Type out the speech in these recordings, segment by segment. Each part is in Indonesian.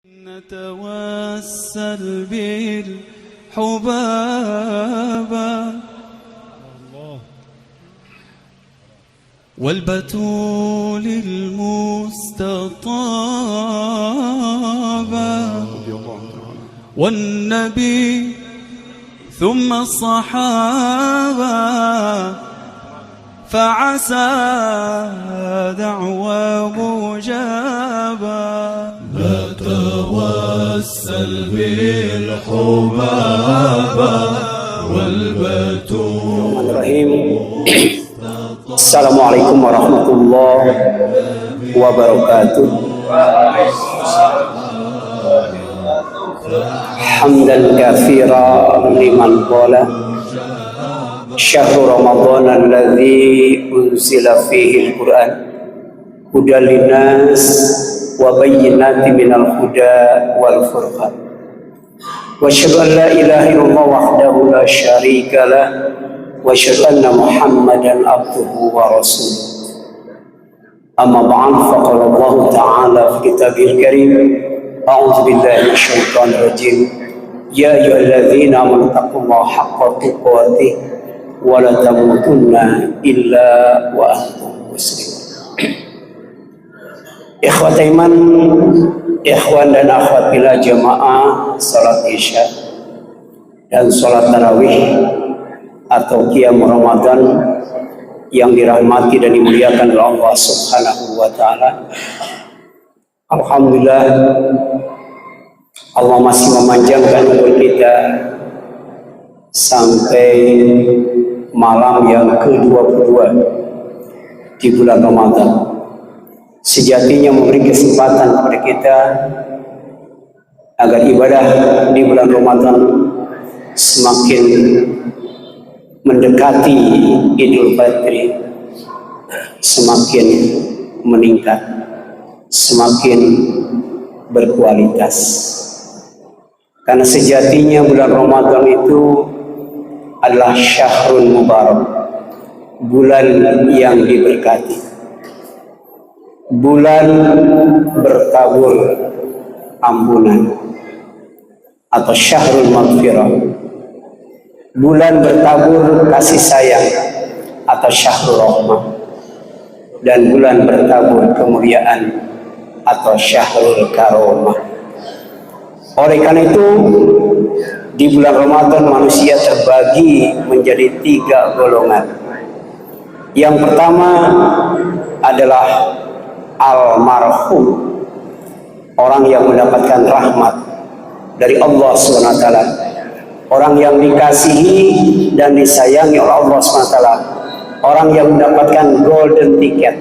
نتوسل بالحبابة والبتول المستطابة والنبي ثم الصحابة فعسى دعوى مجابة نتوسل بالحبابة والبتول. Assalamualaikum warahmatullahi wabarakatuh. Hamdan katsiran liman qala syahrul ramadan alladzi unzila fihi al-Qur'an hudan linnas wa bayyinatin minal huda wal furqan. Wa asyhadu an la ilaha illallah wahdahu la syarika lah wa asyhadu anna Muhammadan abduhu wa rasuluh. Amma ba'd, faqala Allah ta'ala fi kitabil karim, a'udzu billahi minasyaitonir rajim. Ya ayyuhalladzina amanu taqullaha haqqa tuqatih wa la tamutunna illa wa antum muslimun. Ikhwat iman, ikhwan dan akhwat bila jamaah salat isya dan salat tarawih atau qiyam Ramadan yang dirahmati dan dimuliakan oleh Allah Subhanahu wa taala. Alhamdulillah, Allah masih memanjangkan umur kita sampai malam yang ke-22 di bulan Ramadan. Sejatinya memberi kesempatan kepada kita agar ibadah di bulan Ramadan semakin mendekati Idul Fitri, semakin meningkat, semakin berkualitas. Karena sejatinya bulan Ramadan itu adalah syahrul mubarak, bulan yang diberkati, bulan bertabur ampunan atau syahrul maghfirah, bulan bertabur kasih sayang atau syahrul rahmah, dan bulan bertabur kemuliaan atau syahrul karomah. Oleh karena itu, di bulan Ramadan manusia terbagi menjadi 3 golongan. Yang pertama adalah almarhum, orang yang mendapatkan rahmat dari Allah SWT, orang yang dikasihi dan disayangi oleh Allah SWT, orang yang mendapatkan golden ticket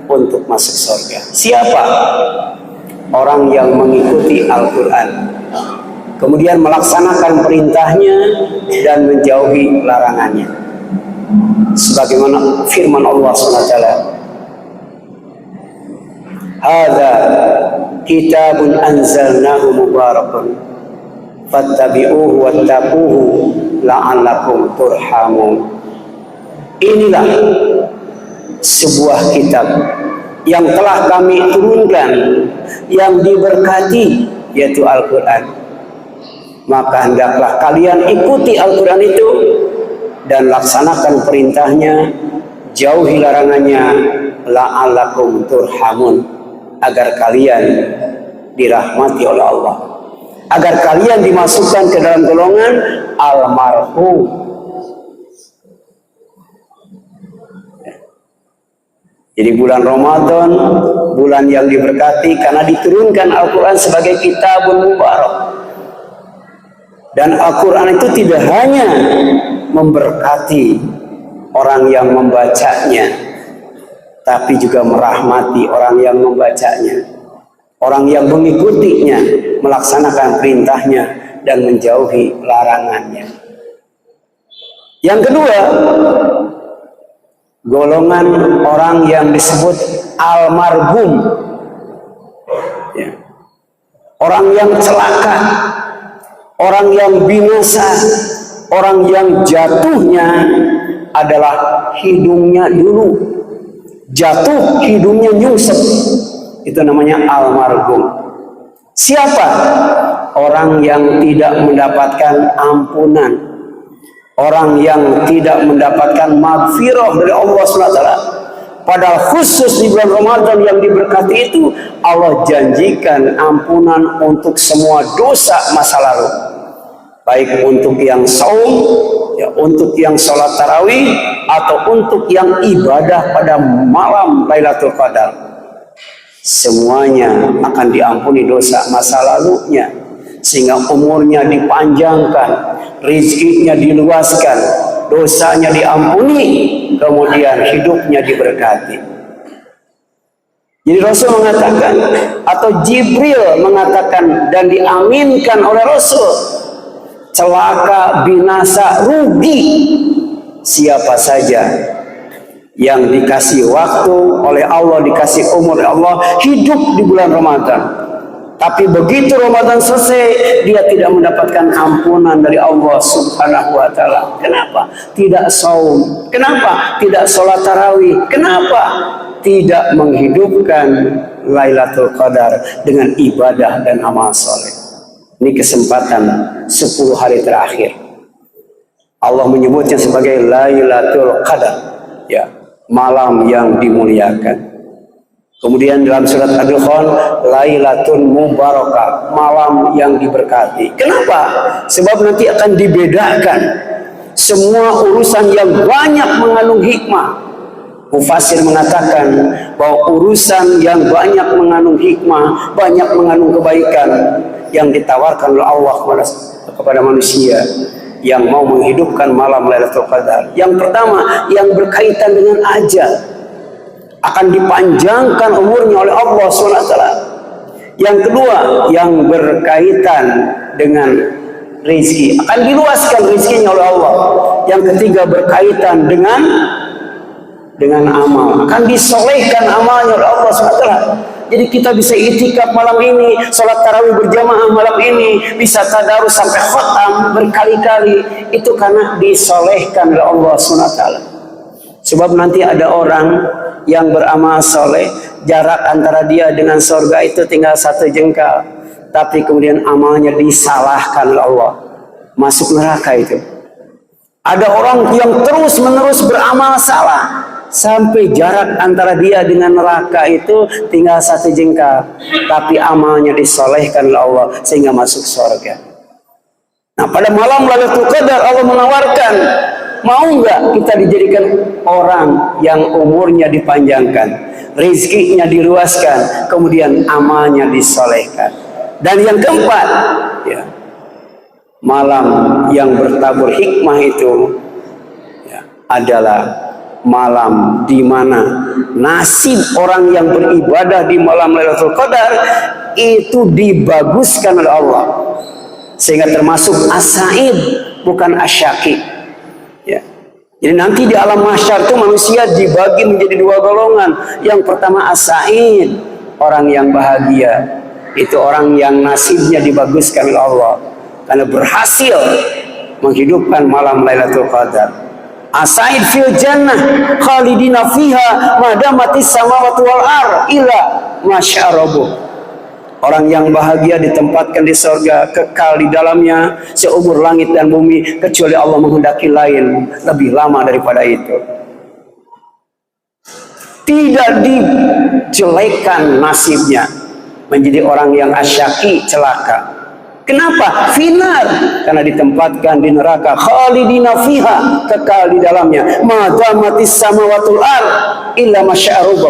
untuk masuk surga. Siapa? Orang yang mengikuti Al-Quran, kemudian melaksanakan perintahnya dan menjauhi larangannya, sebagaimana firman Allah SWT, hadza kitabun anzalnahu mubarakun fattabi'uhu wattaquhu la'allakum turhamun. Inilah sebuah kitab yang telah kami turunkan, yang diberkati, yaitu Al-Quran. Maka hendaklah kalian ikuti Al-Quran itu dan laksanakan perintahnya, jauhi larangannya, la'allakum turhamun, agar kalian dirahmati oleh Allah, agar kalian dimasukkan ke dalam golongan almarhum. Jadi bulan Ramadan, bulan yang diberkati karena diturunkan Al-Quran sebagai kitabun mubarak. Dan Al-Quran itu tidak hanya memberkati orang yang membacanya, tapi juga merahmati orang yang membacanya, orang yang mengikutinya, melaksanakan perintahnya dan menjauhi larangannya. Yang kedua, golongan orang yang disebut almarhum, ya. Orang yang celaka, orang yang binasa, orang yang jatuhnya adalah hidungnya dulu, jatuh hidungnya nyungsep, itu namanya almarhum. Siapa? Orang yang tidak mendapatkan ampunan, orang yang tidak mendapatkan maghfirah dari Allah SWT. Padahal khusus di bulan Ramadan yang diberkati itu, Allah janjikan ampunan untuk semua dosa masa lalu, baik untuk yang saum, ya, untuk yang sholat tarawih, atau untuk yang ibadah pada malam Lailatul Qadar. Semuanya akan diampuni dosa masa lalunya, sehingga umurnya dipanjangkan, rezekinya diluaskan, dosanya diampuni, kemudian hidupnya diberkati. Jadi Rasul mengatakan, atau Jibril mengatakan dan diaminkan oleh Rasul, celaka, binasa, rugi siapa saja yang dikasih waktu oleh Allah, dikasih umur oleh Allah, hidup di bulan Ramadan, tapi begitu Ramadan selesai dia tidak mendapatkan ampunan dari Allah Subhanahu wa taala. Kenapa? Tidak saum. Kenapa? Tidak sholat tarawih. Kenapa? Tidak menghidupkan Lailatul Qadar dengan ibadah dan amal soleh. Ini kesempatan 10 hari terakhir. Allah menyebutnya sebagai Lailatul Qadar, ya, malam yang dimuliakan. Kemudian dalam surat Ad-Dukhan, Lailatul Mubarakah, malam yang diberkati. Kenapa? Sebab nanti akan dibedakan semua urusan yang banyak mengandung hikmah. Mufassir mengatakan bahwa urusan yang banyak mengandung hikmah, banyak mengandung kebaikan yang ditawarkan oleh Allah kepada manusia yang mau menghidupkan malam Lailatul Qadar. Yang pertama, yang berkaitan dengan ajal, akan dipanjangkan umurnya oleh Allah SWT. Yang kedua, yang berkaitan dengan rezeki, akan diluaskan rezekinya oleh Allah. Yang ketiga, berkaitan dengan amal, akan disolehkan amalnya oleh Allah SWT. Jadi kita bisa itikaf malam ini, sholat tarawih berjamaah malam ini, bisa tadarus sampai khatam berkali-kali, itu karena disolehkan oleh Allah SWT. Sebab nanti ada orang yang beramal soleh, jarak antara dia dengan surga itu tinggal 1 jengkal, tapi kemudian amalnya disalahkan oleh Allah, masuk neraka itu. Ada orang yang terus menerus beramal salah, sampai jarak antara dia dengan neraka itu tinggal 1 jengkal, tapi amalnya disolehkan oleh Allah sehingga masuk surga. Nah, pada malam Lailatul Qadar Allah menawarkan, mau nggak kita dijadikan orang yang umurnya dipanjangkan, rezekinya diluaskan, kemudian amalnya disolehkan. Dan yang keempat, ya, malam yang bertabur hikmah itu, ya, adalah malam di mana nasib orang yang beribadah di malam Lailatul Qadar itu dibaguskan oleh Allah, sehingga termasuk as-sa'id, bukan asyaki. Ya. Jadi nanti di alam mahsyar itu manusia dibagi menjadi 2 golongan. Yang pertama as-sa'id, orang yang bahagia. Itu orang yang nasibnya dibaguskan oleh Allah karena berhasil menghidupkan malam Lailatul Qadar. As-sa'id fil jannah khalidina fiha ma damatis samawati wal ardh illa masyarabu. Orang yang bahagia ditempatkan di surga, kekal di dalamnya seumur langit dan bumi, kecuali Allah menghendaki lain lebih lama daripada itu. Tidak dijelekan nasibnya menjadi orang yang asyaki, celaka. Kenapa? Finar, karena ditempatkan di neraka, khalidina fiha, kekal di dalamnya, ma damatis samawatul ardh illa masyarabu.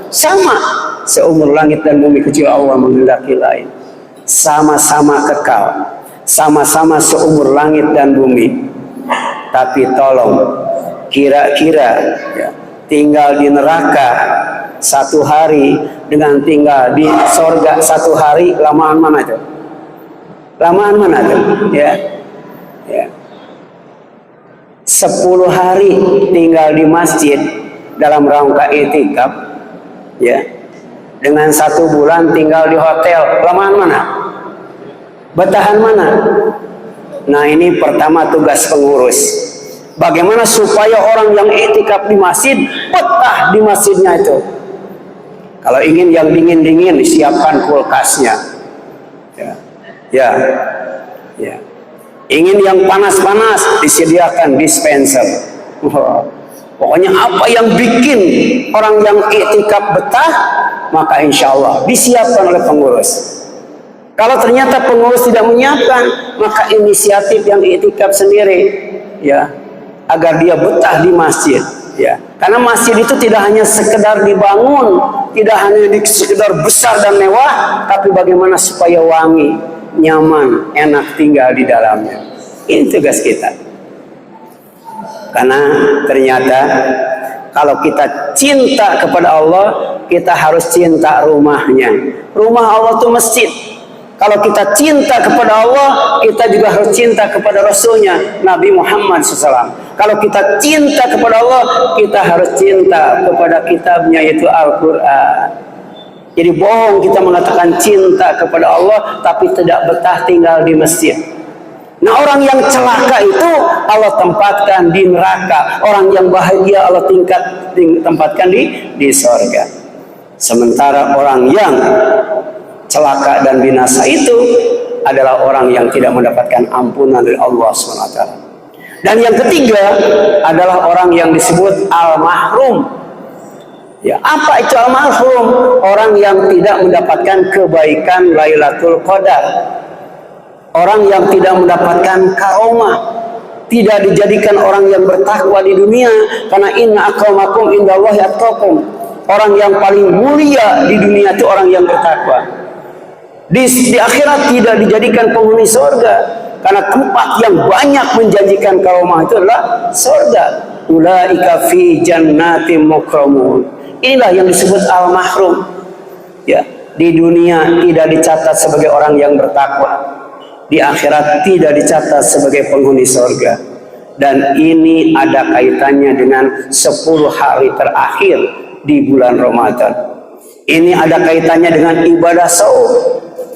Sama seumur langit dan bumi, kecuali Allah menghendaki lain. Sama-sama kekal, sama-sama seumur langit dan bumi. Tapi tolong, kira-kira, ya, tinggal di neraka 1 hari dengan tinggal di sorga 1 hari, lamaan mana itu? Lamaan mana itu? Ya, ya. 10 hari tinggal di masjid dalam rangka itikaf, ya, dengan 1 bulan tinggal di hotel, lamaan mana? Bertahan mana? Nah, ini pertama tugas pengurus. Bagaimana supaya orang yang itikaf di masjid betah di masjidnya itu? Kalau ingin yang dingin-dingin, siapkan kulkasnya. Ya, ya, ya. Ingin yang panas-panas, disediakan dispenser. Pokoknya apa yang bikin orang yang iktikaf betah, maka insya Allah disiapkan oleh pengurus. Kalau ternyata pengurus tidak menyiapkan, maka inisiatif yang iktikaf sendiri, ya, agar dia betah di masjid. Ya, karena masjid itu tidak hanya sekedar dibangun, tidak hanya sekedar besar dan mewah, tapi bagaimana supaya wangi, nyaman, enak tinggal di dalamnya. Ini tugas kita. Karena ternyata kalau kita cinta kepada Allah, kita harus cinta rumahnya. Rumah Allah itu masjid. Kalau kita cinta kepada Allah, kita juga harus cinta kepada Rasulnya, Nabi Muhammad SAW. Kalau kita cinta kepada Allah, kita harus cinta kepada kitabnya, yaitu Al-Quran. Jadi bohong kita mengatakan cinta kepada Allah, tapi tidak betah tinggal di masjid. Nah, orang yang celaka itu Allah tempatkan di neraka. Orang yang bahagia Allah tempatkan di surga. Sementara orang yang celaka dan binasa itu adalah orang yang tidak mendapatkan ampunan dari Allah SWT. Dan yang ketiga adalah orang yang disebut al-mahrum. Ya, apa itu al-mahrum? Orang yang tidak mendapatkan kebaikan Lailatul Qadar. Orang yang tidak mendapatkan karomah, tidak dijadikan orang yang bertakwa di dunia, karena inna akramakum indallahi atqakum. Orang yang paling mulia di dunia itu orang yang bertakwa. Di akhirat tidak dijadikan penghuni surga, karena tempat yang banyak menjanjikan karomah itu adalah surga. Ulaika fi jannatin mukramun. Inilah yang disebut al-mahrum. Ya, di dunia tidak dicatat sebagai orang yang bertakwa. Di akhirat tidak dicatat sebagai penghuni surga. Dan ini ada kaitannya dengan 10 hari terakhir di bulan Ramadan. Ini ada kaitannya dengan ibadah saum.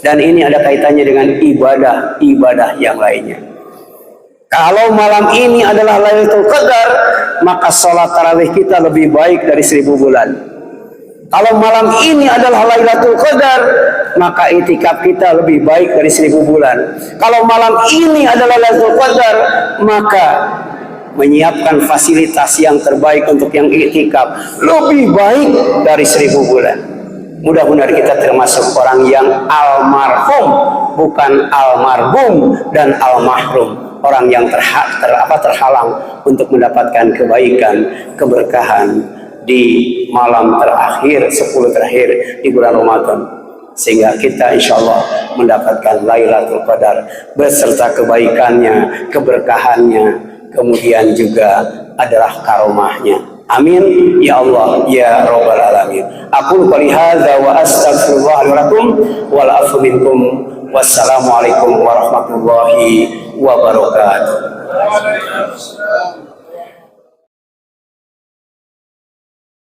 Dan ini ada kaitannya dengan ibadah-ibadah yang lainnya. Kalau malam ini adalah Lailatul Qadar, maka sholat tarawih kita lebih baik dari 1000 bulan. Kalau malam ini adalah Lailatul Qadar, maka itikaf kita lebih baik dari 1000 bulan. Kalau malam ini adalah Lailatul Qadar, maka menyiapkan fasilitas yang terbaik untuk yang itikaf lebih baik dari 1000 bulan. Mudah-mudahan kita termasuk orang yang almarhum, bukan almarhum dan almahrum. Orang yang terhalang untuk mendapatkan kebaikan, keberkahan di malam terakhir, 10 terakhir di bulan Ramadan, sehingga kita insya Allah mendapatkan Lailatul Qadar beserta kebaikannya, keberkahannya, kemudian juga adalah karomahnya. Amin ya Allah ya Rabbal alamin. Aku qouli hadza wa astaghfirullah li wa lakum wal afu minkum. Wassalamualaikum warahmatullahi wabarakatuh.